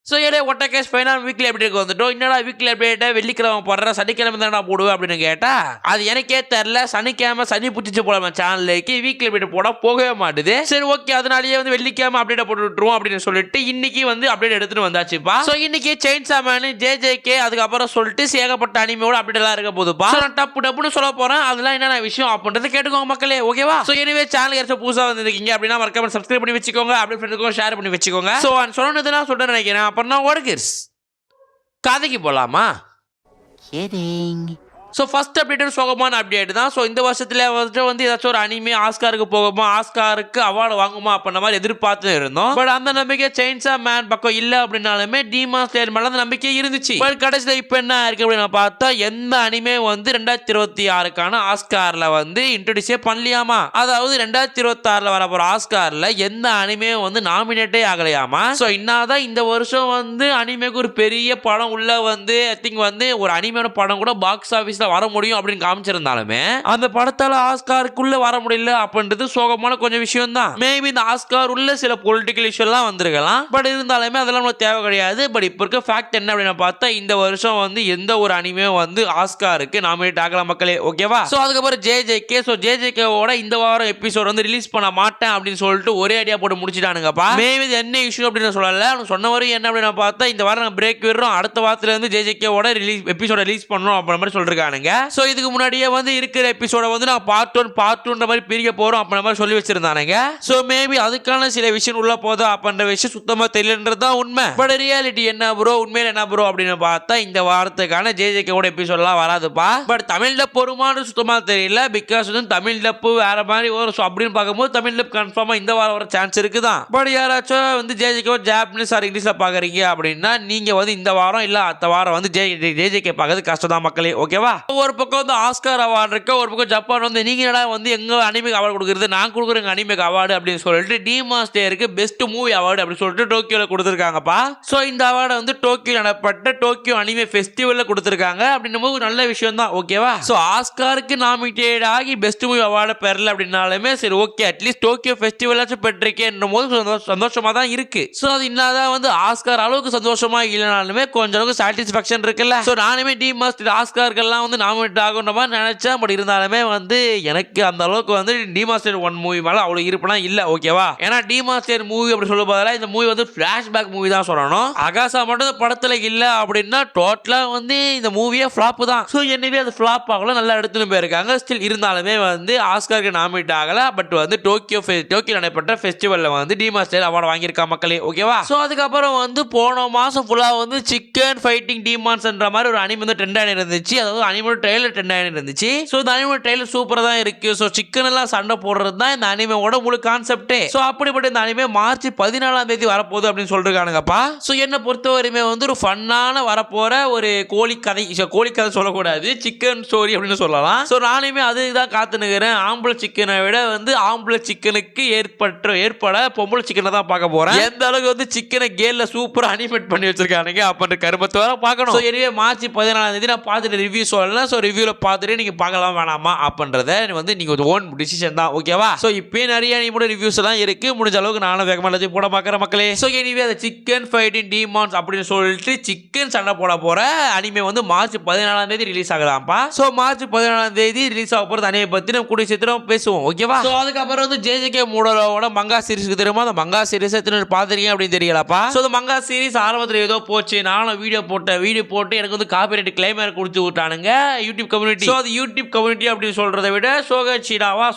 So ஏடே ஒட்ட case final weekly update வந்துட்டோம். என்னடா வீக்லி அப்டேட்டை வெள்ளிக்கிழமை போடுற, சனிக்கிழமை தானடா போடுவேன் அப்படின்னு கேட்டா அது எனக்கே தெரியல. சனிக்கிழமை சனி பிடிச்சி போட சேனலுக்கு வீக்லி அப்டேட் போட போகவே மாட்டுது. சரி ஓகே, அதனாலேயே வந்து வெள்ளிக்கிழமை அப்டேட் போட்டு விட்டுருவோம் அப்படின்னு சொல்லிட்டு இன்னைக்கு வந்து அப்டேட் எடுத்துட்டு வந்தாச்சுப்பா. ஸோ இன்னைக்கு செயின்சா மேன், ஜேஜேகே, அதுக்கப்புறம் சொல்லிட்டு ஏகப்பட்ட அனிமையோட அப்டேட் எல்லாம் இருக்க போதுப்பா. நான் டப்பு டப்புன்னு சொல்ல போறேன், அதெல்லாம் என்னென்ன விஷயம் அப்படின்றத கேட்டுக்கோங்க மக்களே, ஓகேவா? ஸோ எனவே சேனல் யாராச்சும் புதுசாக வந்திருக்கீங்க அப்படின்னா மறக்காம சப்ஸ்கிரைப் பண்ணி வச்சுக்கோங்க, அப்படி ஃப்ரெண்டுக்கும் ஷேர் பண்ணி வச்சுக்கோங்க. ஸோ சொன்னதுலாம் சொல்லிட்டு நினைக்கிறேன். அப்புறம் நான் ஓடுகிர்ஸ் கதைக்கு போலாமா? ஸோ ஃபர்ஸ்ட் அப்டேட் சோகமான அப்டேட் தான். ஸோ இந்த வருஷத்துல வந்து ஏதாச்சும் ஒரு அனிமே ஆஸ்காருக்கு போகுமா, ஆஸ்காருக்கு அவார்டு வாங்குமா அப்படின்ற மாதிரி எதிர்பார்த்து இருந்தோம். பட் அந்த நம்பிக்கை செயின்சா மேன் பக்கம் இல்லை அப்படின்னாலுமே டீமான் ஸ்லேயர் மேல அந்த நம்பிக்கை இருந்துச்சு. பட் கடைசியில் இப்போ என்ன இருக்கு அப்படின்னு பார்த்தா எந்த அனிமே வந்து 2026க்கான ஆஸ்கார்ல வந்து இன்ட்ரோடியூஸே பண்ணலையாமா. அதாவது 2026ல வர போற ஆஸ்கார்ல எந்த அனிமே வந்து நாமினேட்டே ஆகலையாமா. ஸோ இன்னாதான் இந்த வருஷம் வந்து அனிமேக்கு ஒரு பெரிய படம் உள்ள வந்து ஐ திங்க் வந்து ஒரு அனிமையோட படம் கூட பாக்ஸ் ஆஃபீஸ் வர முடியும் அப்படின்னு காமிச்சிருந்தாலுமே அந்த படத்தால ஆஸ்காருக்குள்ள வர முடியல அப்படின்றது சோகமான கொஞ்சம் விஷயம் தான். மேபி இந்த ஆஸ்கார் உள்ள சில பொலிட்டிக்கல் இஷ்யூ எல்லாம் வந்திருக்கலாம். பட் இருந்தாலுமே அதெல்லாம் நமக்கு தேவை கிடையாது. பட் இப்போ இருக்க ஃபேக்ட் என்ன அப்படின்னு பார்த்தா இந்த வருஷம் வந்து எந்த ஒரு அனிமே வந்து ஆஸ்காருக்கு நாமினேட் ஆகலாம் மக்களே, ஓகேவா? ஸோ அதுக்கப்புறம் ஜேஜேகே, ஸோ ஜேஜேகேவோட இந்த வாரம் எபிசோட் வந்து ரிலீஸ் பண்ண மாட்டேன் அப்படின்னு சொல்லிட்டு ஒரே ஐடியா போட்டு முடிச்சிட்டானுங்கப்பா. மேபி இது என்ன இஷ்யூ அப்படின்னு சொல்லல, சொன்ன வரையும் என்ன அப்படின்னு பார்த்தா இந்த வாரம் பிரேக் விடுறோம், அடுத்த வாரத்துல இருந்து ஜேஜேகேவோட எபிசோட ரிலீஸ் பண்ணணும் அப்படின்ற மாதிரி சொல்றாங்க. சோ இதுக்கு முன்னாடியே வந்து இருக்கிற எபிசோட வந்து நான் பார்ட் 1 பார்ட் 2ன்ற மாதிரி பிரிக்க போறோம் அப்படின்ற மாதிரி சொல்லி வச்சிருந்தானுங்க. சோ மேபி அதுக்கான சில விஷயம் உள்ள போதா அப்படின்ற விஷயம் சுத்தமா தெரியலன்றது தான் உண்மை. பட் ரியாலிட்டி என்ன ப்ரோ, உண்மையில என்ன ப்ரோ அப்படின்னு பார்த்தா இந்த வாரத்துக்கான ஜேஜேகேவோட எபிசோட்லாம் வராதுப்பா. பட் தமிழ் டப் பொறுமானு சுத்தமா தெரியல. பிகாஸ் வந்து தமிழ் டப் வேற மாதிரி வரும். அப்படின்னு பார்க்கும்போது தமிழ் டப் கன்ஃபார்மா இந்த வாரம் வர சான்ஸ் இருக்குதான். பட் யாராச்சும் வந்து ஜேஜேகே ஜாப்பனீஸ் ஆர் இங்கிலீஷ்ல பாக்குறீங்க அப்படின்னா நீங்க வந்து இந்த வாரம் இல்ல அடுத்த வாரம் வந்து ஜேஜேகே பார்க்கறது கஷ்டம் தான் மக்களே, ஓகேவா? ஒரு பக்கம் வந்து ஆஸ்கார் அவார்டு இருக்கு, ஒரு பக்கம் ஜப்பான் வந்து நீங்க வந்து எங்க அனிமேக்கு அவார்டு கொடுக்குறது, நான் கொடுக்குறேங்க அனிமேக்கு அவார்டு அப்படின்னு சொல்லிட்டு டீமான் ஸ்லேயருக்கு பெஸ்ட் மூவி அவார்டு அப்படின்னு சொல்லிட்டு டோக்கியோல கொடுத்துருக்காங்கப்பா. ஸோ இந்த அவார்டை வந்து டோக்கியோ நடப்பட்ட டோக்கியோ அனிமே ஃபெஸ்டிவல்ல கொடுத்துருக்காங்க அப்படின்னும் போது நல்ல விஷயம் தான், ஓகேவா? ஸோ ஆஸ்காருக்கு நாமினேட் ஆகி பெஸ்ட் மூவி அவார்டு பெறல அப்படின்னாலுமே சரி ஓகே, அட்லீஸ்ட் டோக்கியோ ஃபெஸ்டிவலாச்சும் பெற்றிருக்கேன் போது சந்தோஷமா தான் இருக்கு. ஸோ அது இன்னாதான் வந்து ஆஸ்கார் அளவுக்கு சந்தோஷமா இல்லைனாலுமே கொஞ்சம் அளவுக்கு சாட்டிஸ்ஃபேக்ஷன் இருக்குல்ல. ஸோ நானுமே டீமான் ஆஸ்காருக்கெல்லாம் வந்து நாமினேட் ஆகுன்ற மாதிரி நினைச்சேன். பட் இருந்தாலுமே வந்து எனக்கு அந்த அளவுக்கு வந்து டீமான் ஸ்லேயர் 1 மூவி மேல அவ்வளவு இருப்பனா இல்ல, ஓகேவா? ஏன்னா டீமான் ஸ்லேயர் மூவி அப்படி சொல்ல போதா இந்த மூவி வந்து பிளாஷ்பேக் மூவி தான் சொல்லணும். அகாசா மட்டும் படத்துல இல்ல அப்படின்னா டோட்டலா வந்து இந்த மூவியே ஃபிளாப் தான். ஸோ எனவே அது ஃபிளாப் ஆகல, நல்லா எடுத்துன்னு போயிருக்காங்க. ஸ்டில் இருந்தாலுமே வந்து ஆஸ்காருக்கு நாமினேட் ஆகல. பட் வந்து டோக்கியோ நடைபெற்ற ஃபெஸ்டிவல்ல வந்து டீமான் ஸ்லேயர் அவார்டு வாங்கியிருக்கா மக்களே, ஓகேவா? ஸோ அதுக்கப்புறம் வந்து போன மாசம் ஃபுல்லா வந்து சிக்கன் ஃபைட்டிங் டீமான்ஸ்ன்ற மாதிரி ஒரு அனிமே வந்து ட்ரெண்ட் ஆகி இருந்துச்சு. அதாவது அனிமே ட்ரெய்லர் ட்ரெண்ட் ஆகி இருந்துச்சு. ஸோ இந்த அனிமே ட்ரெய்லர் சூப்பராக தான் இருக்கு. ஸோ சிக்கன் எல்லாம் சண்டை போடுறது தான் இந்த அனிமேவோட முழு கான்செப்டே. ஸோ அப்படிப்பட்ட இந்த அனிமே மார்ச் 14ஆம் தேதி வரப்போகுது அப்படின்னு சொல்றானுங்கப்பா. ஸோ என்னை பொறுத்தவரையுமே வந்து ஒரு ஃபன்னான வரப்போற ஒரு கோழி கதை சொல்லக்கூடாது, சிக்கன் ஸ்டோரி அப்படின்னு சொல்லலாம். ஸோ நானுமே அதுதான் காத்துனுக்கிறேன். ஆம்பளை சிக்கனை விட வந்து ஆம்பளை சிக்கனுக்கு ஏற்பட பொம்பளை சிக்கனை தான் பார்க்க போறேன். எந்த அளவுக்கு வந்து சிக்கனை கேல்ல சூப்பரா அனிமேட் பண்ணி வச்சிருக்கானுங்க அப்படின்ற கருமத்தை வர பார்க்கணும். ஸோ எனவே மார்ச் 14ஆம் தேதி நான் பார்த்துட்டு ரிவ்யூ சொல்லலாம். ஸோ ரிவ்யூல பார்த்துட்டு நீங்க பார்க்கலாம் வேணாமா அப்படின்றத வந்து நீங்க ஓன் டிசிஷன் தான், ஓகேவா? ஸோ இப்போ நிறைய அனிமோட ரிவ்யூஸ் எல்லாம் இருக்கு. முடிஞ்ச அளவுக்கு நானும் வேகமா எல்லாத்தையும் போட பார்க்குற மக்களே. ஸோ எனவே அந்த சிக்கன் ஃபைட்டிங் டீமான்ஸ் அப்படின்னு சொல்லிட்டு சிக்கன் சண்டை போட போற அனிமே வந்து மார்ச் 14ஆம் தேதி ரிலீஸ் ஆகலாம்ப்பா. ஸோ மார்ச் 14ஆம் தேதி ரிலீஸ் ஆக போறது அனிமே பத்தி நம்ம கூடிய சீக்கிரம் பேசுவோம், ஓகேவா? ஸோ அதுக்கப்புறம் வந்து ஜேஜேகே மூடலோட மங்கா சீரிஸ்க்கு தெரியுமா? அந்த மங்கா சீரிஸ் பார்த்துருக்கீங்க அப்படின்னு தெரியலப்பா. ஸோ அந்த மங்கா சீரிஸ் ஆரம்பத்தில் ஏதோ போச்சு, நானும் வீடியோ போட்டு எனக்கு வந்து காப்பிரைட் கிளைமர் கொடுத்து விட்டானுங்க யூடியூப் கம்யூனிட்டி. ஸோ அது யூடியூப் கம்யூனிட்டி அப்படின்னு சொல்றதை விட சோகச்சிடாவா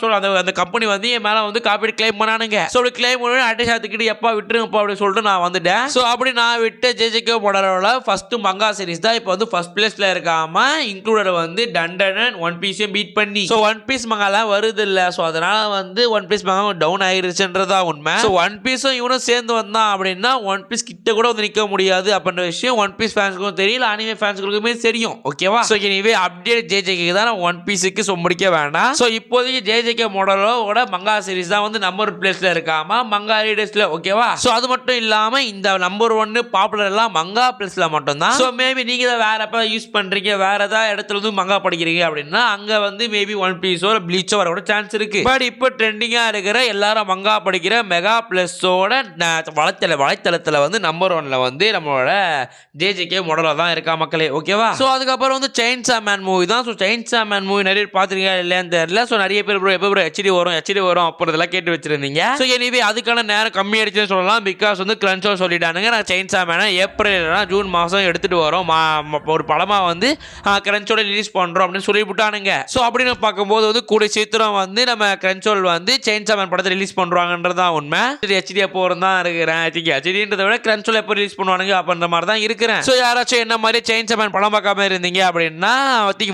அந்த கம்பெனி வந்து என் மேல வந்து காப்பிரைட் கிளைம் பண்ணானுங்க. ஸோ அப்படி கிளைம் பண்ணி அட்டைஸ் ஆத்துக்கிட்டு எப்பா விட்டுருங்கப்பா அப்படின்னு சொல்லிட்டு நான் வந்துட்டேன். ஸோ அப்படி நான் விட்டு ஜேஜேகே போடலோட ஃபர்ஸ்ட் மங்கா சீரிஸ் தான் இப்போ வந்து ஃபர்ஸ்ட் பிளேஸ்ல இருக்காம இன்க்ளூடட் வந்து டண்டன் ஒன் பீஸையும் பீட் பண்ணி. ஸோ ஒன் பீஸ் மங்காலாம் வருது இல்ல. ஸோ அதனால வந்து ஒன் பீஸ் மங்கா டவுன் ஆயிருச்சுன்றதா உண்மை. ஸோ ஒன் பீஸும் இவனும் சேர்ந்து வந்தான் அப்படின்னா ஒன் பீஸ் கிட்ட கூட வந்து நிற்க முடியாது அப்படின்ற விஷயம் ஒன் பீஸ் ஃபேன்ஸுக்கும் தெரியல, அனிமே ஃபேன்ஸுக்குமே தெரியும், ஓகேவா? ஸோ எனிவே அப்டேட் ஜேஜேகே தான் ஒன் பீஸுக்கு முடிக்க வேண்டாம். ஸோ இப்போதைக்கு ஜேஜேகே மாடலோட மங்கா சீரிஸ் தான் வந்து நம்பர் பிளேஸ்ல இருக்காமா மங்கா ரீடர்ஸ்ல. ஓகேவா? ஸோ அது மட்டும் இல்லாம இந்த நம்பர் 1 பாப்புலர் எல்லாம் மங்கா பிளேஸ்ல மட்டும் தான். ஸோ மேபி நீங்க தான் வேற எப்ப யூஸ் பண்றீங்க, வேற ஏதாவது இடத்துல வந்து மங்கா படிக்கிறீங்க அப்படின்னா அங்க வந்து மேபி ஒன் பீஸோ ப்ளீச்சோ வரக்கூட சான்ஸ் இருக்கு. பட் இப்போ ட்ரெண்டிங்கா இருக்கிற எல்லாரும் மங்கா படிக்கிற மெகா பிளஸோட வலைத்தளத்துல வந்து நம்பர் 1ல வந்து நம்மளோட ஜேஜேகே மாடலா தான் இருக்கா மக்களே. ஓகேவா? ஸோ அதுக்கப்புறம் வந்து செயின்சா மேன் மூவி தான். ஸோ செயின்சா மேன் மூவி நிறைய பார்த்துருக்கீங்க இல்லையான்னு தெரியல. ஸோ நிறைய பேர் ப்ரோ எப்போ ப்ரோ ஹெச்டி வரும் அப்புறதெல்லாம் கேட்டு வச்சிருந்தீங்க. ஸோ எனிவே அதுக்கான நேரம் கம்மி ஆயிடுச்சுன்னு சொல்லலாம். பிகாஸ் வந்து கிரன்ச்சோ சொல்லிட்டானுங்க நான் செயின்சா மேனை ஏப்ரல் ஜூன் மாதம் எடுத்துட்டு வரோம் ஒரு படமா வந்து கிரன்ச்சோட ரிலீஸ் பண்றோம் அப்படின்னு சொல்லிவிட்டானுங்க. ஸோ அப்படின்னு பார்க்கும்போது வந்து கூடிய சீக்கிரம் வந்து நம்ம கிரன்ச்சோல் வந்து செயின்சா மேன் படத்தை ரிலீஸ் பண்றாங்கன்றதான் உண்மை. ஹெச்டியா போறோம் தான் இருக்கிறேன். ஹெச்டின்றதை விட கிரன்ச்சோல் எப்போ ரிலீஸ் பண்ணுவானுங்க அப்படின்ற மாதிரி தான் இருக்கிறேன். ஸோ யாராச்சும் என்ன மாதிரி செயின்சா மேன் படம் பார்க்காம இருந்தீங்க அப்படின்னா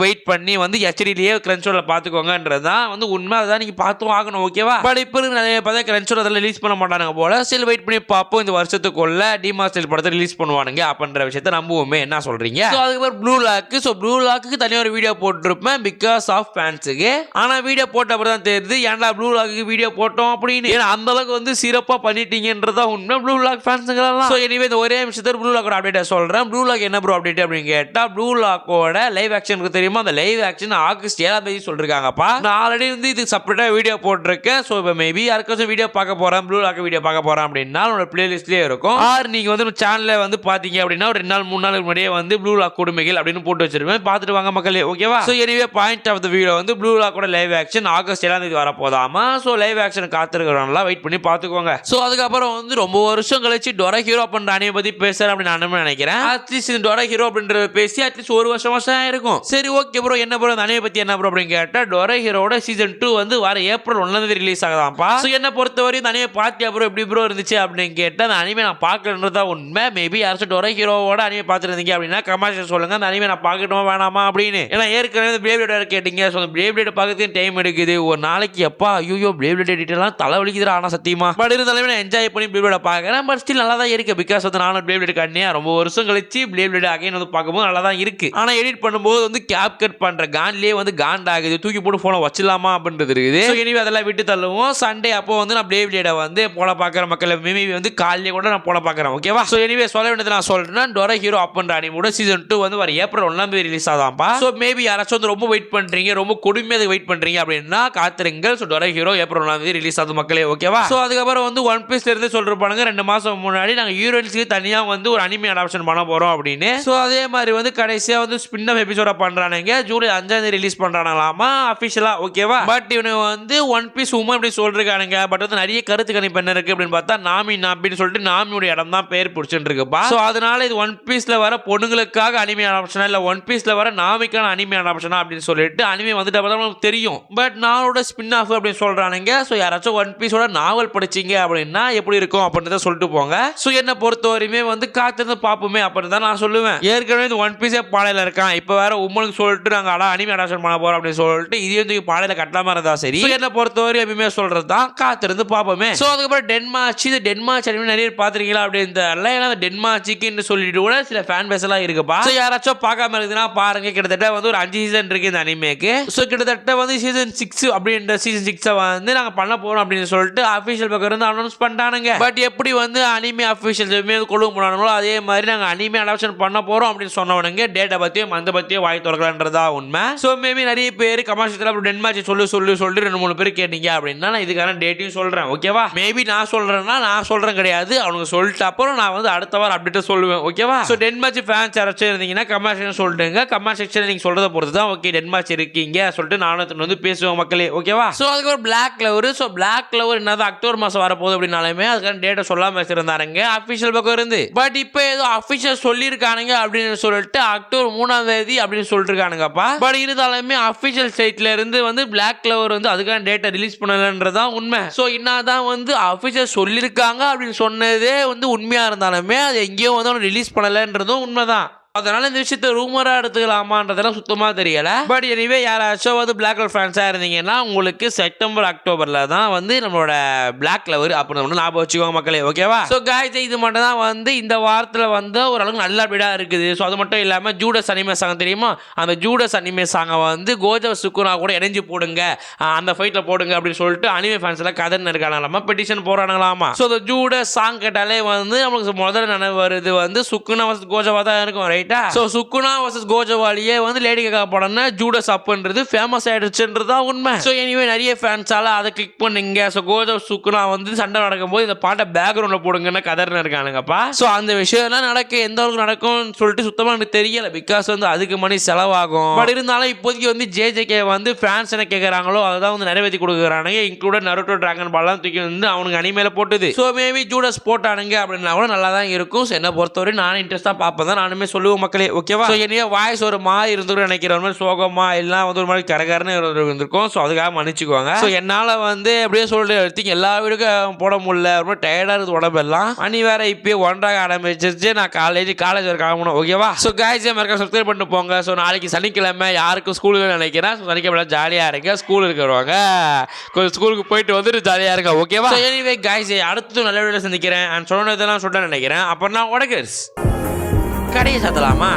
வெயிட் பண்ணி வந்து ஹெச்டிலேயே கிரன்ச்சோல பார்த்துக்கோங்கன்றதான் வந்து உண்மை. அதான் நீங்க பார்த்தும் ஆகணும். ஓகேவா? பட் இப்போ நிறைய பார்த்தா கிரன்ச்சோல் அதில் ரிலீஸ் பண்ண மாட்டானுங்க போல. ஸ்டில் வெயிட் பண்ணி பார்ப்போம். இந்த வருஷத்துக்குள்ள டிமாஸ்டர் படத்தை ரிலீஸ் பண்ணுவானுங்க அப்படின்ற விஷயத்தை நம்புவோமே. என்ன சொல்றீங்க? அதுக்கப்புறம் ப்ளூ லாக். ஸோ ப்ளூ லாக்கு தனியாக ஒரு வீடியோ போட்டிருப்பேன் பிகாஸ் ஆஃப் ஃபேன்ஸுக்கு. ஆனால் வீடியோ போட்ட அப்புறம் தான் தெரியுது ஏன்டா ப்ளூ லாக்கு வீடியோ போட்டோம் அப்படின்னு. ஏன்னா அந்த அளவுக்கு வந்து சிறப்பாக பண்ணிட்டீங்கன்றதா உண்மை ப்ளூ லாக் ஃபேன்ஸுங்களெல்லாம். ஸோ எனிவே இந்த ஒரே விஷயத்தை ப்ளூ லாக்கோட அப்டேட்டை சொல்கிறேன். ப்ளூ லாக் என்ன ப்ரோ அப்டேட் அப்படின்னு கேட்டால் ப்ளூ லாக்கோட லைவ் ஆக்ஷனுக்கு தெரியுமா, அந்த லைவ் ஆக்ஷன் ஆகஸ்ட் 7 சொல்லிருக்காங்கப்பா. நான் ஆல்ரெடி வந்து இது செப்பரேட்டாக வீடியோ போட்டிருக்கேன். ஸோ இப்போ மேபி யாருக்காச்சும் வீடியோ பார்க்க போகிறேன் ப்ளூ லாக் வீடியோ பார்க்க போகிறேன் அப்படின்னா உங்களோட பிளேலிஸ்ட்லேயே இருக்கும். ஆர் நீங்கள் வந்து சேனலில் வந்து பார்த்தீங்க அப்படின்னா ஒரு 2 நாள் 3 நாளுக்கு முன்னாடியே வந்து ப்ளூ லாக் கொடுமைகள் அப்படின்னு போட்டு வச்சிருப்பேன். பார்த்துட்டு வாங்க மக்களே. ஓகேவா? So anyway point of the video வந்து ப்ளூ லாக்கோட லைவ் ஆக்ஷன் ஆகஸ்ட் 7 வரப்போதாமா. ஸோ லைவ் ஆக்ஷன் காத்திருக்கிறவங்களா வெயிட் பண்ணி பார்த்துக்கோங்க. ஸோ அதுக்கப்புறம் வந்து ரொம்ப வருஷம் கழிச்சு டொரா ஹீரோ அப்படின்ற அணியை பற்றி பேசுகிறேன் அப்படின்னு நான் நினைக்கிறேன். அட்லீஸ்ட் இந்த டொரா ஹீரோ அப்படின்ற பேசி அட்லீஸ்ட் ஒரு வருஷம் இருக்கும். சரி ஓகே ப்ரோ என்ன ப்ரோ அந்த அணியை பற்றி என்ன ப்ரோ அப்படின்னு கேட்டால் டொரா ஹீரோட சீசன் 2 வந்து வர ஏப்ரல் 1 ரிலீஸ் ஆகுதாம்ப்பா. ஸோ என்ன பொறுத்தவரை இந்த அணியை பார்த்தியா ப்ரோ எப்படி ப்ரோ இருந்துச்சு அப்படின்னு கேட்டால் அந்த அனிமே நான் பார்க்கலன்றதா உண்மை. மேபி யாராச்சும் டொரா ஹீரோவோட அனிமே பார்த்துருந்தீங்க அப்படின்னா கமெண்ட்ஸ் சொல்லுங்க அந்த அனிமே நான் பார்க்கட்டுமா வேணாமா அப்படின்னு. ஏன்னா ஏற்கனவே பிளேபிளேட் கேட்டீங்க. ஸோ அந்த பிளேபிளேட் பார்க்கறதுக்கு டைம் எடுக்குது ஒரு நாளைக்கு. எப்பா ஐயோ பிளேபிளேட் எடிட்டெல்லாம் தலைவலிக்குது ஆனால் சத்தியமா. பட் இருந்தாலுமே நான் என்ஜாய் பண்ணி பிளேபிளேட் பார்க்குறேன். பட் ஸ்டில் நல்லா தான் இருக்கு. பிகாஸ் வந்து நானும் பிளேபிளேட் கண்ணியா ரொம்ப வருஷம் கழிச்சு பிளேபிளேட் அகைன் வந்து பார்க்கும்போது நல்லா தான் இருக்கு. ஆனால் எடிட் பண்ணும்போது வந்து கேப் கட் பண்ற கான்லேயே வந்து காண்டாகுது. தூக்கி போட்டு போனை வச்சிடலாமா அப்படின்றது இருக்குது. எனவே அதெல்லாம் விட்டு தள்ளுவோம். சண்டே அப்போ வந்து நான் பிளேபிளேட வந்து போல பார்க்குற மக்கள் மேபி வந்து காலையிலே கூட நான் போல பார்க்குறேன். ஓகேவா? ஸோ எனிவே சொல்ல வேண்டியது நான் சொல்றேன். டொரா ஹீரோ அப்படின்ற அனிமோட சீசன் 2 வந்து வர ஏப்ரல் 1 ரிலீஸ் ஆகுதாம்ப்பா. ஸோ மேபி யாராச்சும் வந்து ரொம்ப வெயிட் பண்றீங்க ரொம்ப கொடுமையாக வெயிட் பண்றீங்க அப்படின்னா காத்திருங்கள். So Torah hero April 1 release ஆகுது மக்களே. ஓகேவா? ஸோ அதுக்கப்புறம் வந்து ஒன் பீஸ்ல இருந்து சொல்றாங்க 2 மாசம் முன்னாடி நாங்கள் ஹீரோயின்ஸ்க்கு தனியாக வந்து ஒரு அனிமே அடாப்ஷன் பண்ண போறோம் அப்படின்னு. ஸோ அதே மாதிரி வந்து கடைசியாக வந்து ஸ்பின் ஆஃப் எபிசோட பண்றானுங்க. ஜூலை 5 ரிலீஸ் பண்றாங்களாமா அஃபிஷியலா. ஓகேவா? பட் இவனுக்கு வந்து ஒன் பீஸ் உமா இப்படி சொல்றானுங்க. பட் வந்து நிறைய கருத்து கணிப்பு என்ன இருக்கு அப்படின்னு பார்த்தா நாமின்னு சொல்லிட்டு நாமியோட இடம் தான் பேர் பிடிச்சிட்டு இருக்குப்பா. ஸோ அதனால இது ஒன் பீஸ்ல வர பொண்ணுங்களுக்காக அனிமே அடாப்ஷனா இல்ல ஒன் பீஸ்ல வர நாமிக்கான அனிமே அடாப்ஷனா அப்படின்னு சொல்லிட்டு அனிமே வந்துட்டு அப்பதான் நமக்கு தெரியும். பட் நானோட ஸ்பின் ஆஃப் அப்படின்னு சொல்றானுங்க. ஸோ யாராச்சும் ஒன் பீஸோட நாவல் படிச்சீங்க அப்படின்னா எப்படி இருக்கும் அப்படின்னு சொல்லிட்டு போங்க. ஸோ என்ன பொறுத்தவரையுமே வந்து காத்திருந்து பார்ப்போமே அப்படின்னு தான் நான் சொல்லுவேன். ஏற்கனவே இந்த ஒன் பீஸே பாலையில இருக்கான். இப்போ வேற உமனுக்கு சொல்லிட்டு நாங்கள் அனிமே அடாப்ஷன் பண்ண போறோம் அப்படின்னு சொல்லிட்டு இதே வந்து பாலையில கட்டாம இருந்தா சரி. என்ன பொறுத்தவரை எப்பயுமே சொல்றது தான் காத்திருந்து பார்ப்போமே. ஸோ அதுக்கப்புறம் டென்மார்ச் இது டென்மார்ச் அனிமே நிறைய பார்த்துருக்கீங்களா அப்படின்னு தெரியல. டென்மார்ச்சுக்குன்னு சொல்லிட்டு கூட சில ஃபேன் பேஸ் எல்லாம் இருக்குப்பா. ஸோ யாராச்சும் பார்க்காம இருக்குதுன்னா பாருங்க. கிட்டத்தட்ட வந்து ஒரு 5 சீசன் இருக்கு இந்த அனிமேக்கு. ஸோ கிட்டத்தட்ட வந்து சீசன் 6 அப்படின்ற சீசன் 6 வந்து நாங்கள் பண்ண போறோம் அப்படின்னு சொல்லிட்டு அஃபிஷியல் பக்கம் இருந்து அனௌன்ஸ் பண்ணிட்டானுங்க. பட் எப்படி வந்து அனிமே அஃபிஷியல் கொழுவு போனாங்களோ அதே மாதிரி நாங்கள் அனிமே அடாப்ஷன் பண்ண போறோம் அப்படின்னு சொன்னவனுங்க டேட்டா பத்தியும் அந்த பத்தியும் வாய் திறக்கலான்றதா உண்மை. ஸோ மேபி நிறைய பேர் கமர்ஷியல் டென்மார்ச் சொல்லி 2-3 பேர் கேட்டீங்க அப்படின்னா நான் இதுக்கான டேட்டையும் சொல்றேன். ஓகேவா? மேபி நான் சொல்றேன்னா நான் சொல்றேன் கிடையாது. அவனுக்கு சொல்லிட்டு அப்புறம் நான் வந்து அடுத்த வாரம் அப்டேட் சொல்லுவேன். ஓகேவா? ஸோ டென்மார்ச் ஃபேன்ஸ் யாராச்சும் இருந்தீங்கன்னா கமெண்ட் செக்ஷன் சொல்லிட்டுங்க. கமெண்ட் செக்ஷன் நீங்க சொல்றதை பொறுத்து தான் ஓகே டென்மார்ச் இருக்கீங்க சொல்லிட்டு நானும் வந்து பேசுவோம் மக்களே. ஓகேவா? ஸோ அதுக்கப்புறம் black clover. So black clover என்னது அக்டோபர் மாசம் வரப்போகுது அப்படின்னாலுமே அதுக்கான டேட்டை சொல்லாம வச்சிருந்தாருங்க அஃபிஷியல் பக்கம் இருந்து. பட் இப்போ ஏதோ அஃபிஷியல் சொல்லியிருக்கானுங்க அப்படின்னு சொல்லிட்டு அக்டோபர் 3 அப்படின்னு சொல்லிட்டு இருக்கானுங்கப்பா. பட் இருந்தாலுமே அஃபிஷியல் சைட்ல இருந்து வந்து பிளாக் கிளவர் வந்து அதுக்கான டேட்டா ரிலீஸ் பண்ணலன்றதான் உண்மை. ஸோ என்னதான் வந்து அஃபிஷியல் சொல்லியிருக்காங்க அப்படின்னு சொன்னதே வந்து உண்மையா இருந்தாலுமே அது எங்கேயும் வந்து ரிலீஸ் பண்ணலன்றதும் உண்மைதான். அதனால இந்த விஷயத்த ரூமரா எடுத்துக்கலாமான்றதெல்லாம் சுத்தமா தெரியல. பட் எனிவே யாராச்சும் வந்து பிளாக் ஹோல் ஃபேன்ஸா இருந்தீங்கன்னா உங்களுக்கு செப்டம்பர் அக்டோபர்ல தான் வந்து நம்மளோட பிளாக் லவர் அப்படின்னு ஞாபகம் வச்சுக்கோங்க மக்களே. ஓகேவா? ஸோ காய்ஸ் இது மட்டும் தான் வந்து இந்த வாரத்தில் வந்து ஓரளவுக்கு நல்ல அப்டேட்டா இருக்குது. ஸோ அது மட்டும் இல்லாமல் ஜூடஸ் அனிமே சாங் தெரியுமா, அந்த ஜூடஸ் அனிமே சாங்கை வந்து கோஜோ சுக்குனா கூட இணைஞ்சு போடுங்க, அந்த ஃபைட்ல போடுங்க அப்படின்னு சொல்லிட்டு அனிமே ஃபேன்ஸ் எல்லாம் கதன்னு இருக்காங்களாமா, பெட்டிஷன் போறாங்களாமா. ஸோ அந்த ஜூடஸ் சாங் கேட்டாலே வந்து நம்மளுக்கு முதல்ல நினைவு வருது வந்து சுக்குனா வர்சஸ் கோஜோவா தான் இருக்கும். ரைட்டா? ஸோ சுக்குனா வர்சஸ் கோஜோவாலேயே வந்து லேடி காகா படம்னா ஜூடஸ் அப்புன்றது ஃபேமஸ் ஆயிடுச்சுன்றது தான் உண்மை. ஸோ எனிவே நிறைய ஃபேன்ஸால அதை கிளிக் பண்ணுங்க. ஸோ கோஜோ சுக்குனா வந்து சண்டை நடக்கும்போது இந்த பாட்டை பேக்ரவுண்ட்ல போடுங்கன்னு கதர்னு இருக்கானுங்கப்பா. ஸோ அந்த விஷயம்லாம் எந்த அளவுக்கு நடக்கும்னு சொல்லிட்டு சுத்தமாக எனக்கு தெரியல. பிகாஸ் வந்து அதுக்கு மணி செலவாகும். பட் இருந்தாலும் இப்போதைக்கு வந்து ஜேஜேகே வந்து ஃபேன்ஸ் என்ன கேட்குறாங்களோ அதை தான் வந்து நிறைவேற்றி கொடுக்குறானுங்க. இன்க்ளூட் நருட்டோ டிராகன் பால்லாம் தூக்கி வந்து அவனுக்கு அனிமேல போட்டுது. ஸோ மேபி ஜூடஸ் போட்டானுங்க அப்படின்னா கூட நல்லா தான் இருக்கும். ஸோ என்ன பொறுத்தவரை நானும் இன்ட்ரெஸ்டாக பார்ப்பேன் தான் நானுமே சொல்லுவேன் மக்களே. ஓகேவா? ஸோ என்னைய வாய்ஸ் ஒரு மாதிரி இருந்துரும் நினைக்கிற ஒரு மாதிரி சோகமா எல்லாம் வந்து ஒரு மாதிரி கரகரன்னு இருந்திருக்கும். ஸோ அதுக்காக மன்னிச்சுக்கோங்க. ஸோ என்னால் வந்து அப்படியே சொல்லிட்டு எல்லா வீடுக்கும் போட முடியல, ரொம்ப டயர்டாக இருக்குது உடம்பெல்லாம். அனி வேற இப்பயே ஒன்றாக ஆரம்பிச்சிருச்சு. நான் காலேஜ் வரை கிளம்பணும். ஓகேவா? ஸோ காய்ஸ் மறக்காம சப்ஸ்கிரைப் பண்ணிட்டு போங்க. ஸோ நாளைக்கு சனிக்கிழமை யாருக்கும் ஸ்கூலுக்கு நினைக்கிறேன். ஸோ சனிக்கிழமை ஜாலியாக இருங்க. ஸ்கூல் இருக்கிறவங்க கொஞ்சம் ஸ்கூலுக்கு போயிட்டு வந்துட்டு ஜாலியாக இருங்க. ஓகேவா? எனிவே காய்ஸ் அடுத்து நல்ல வீடியோ சந்திக்கிறேன். சொன்னதெல்லாம் சொல்ல நினைக்கிறேன். அப்புறம் நான் உடகர்ஸ் கடையை சாத்தலாமா?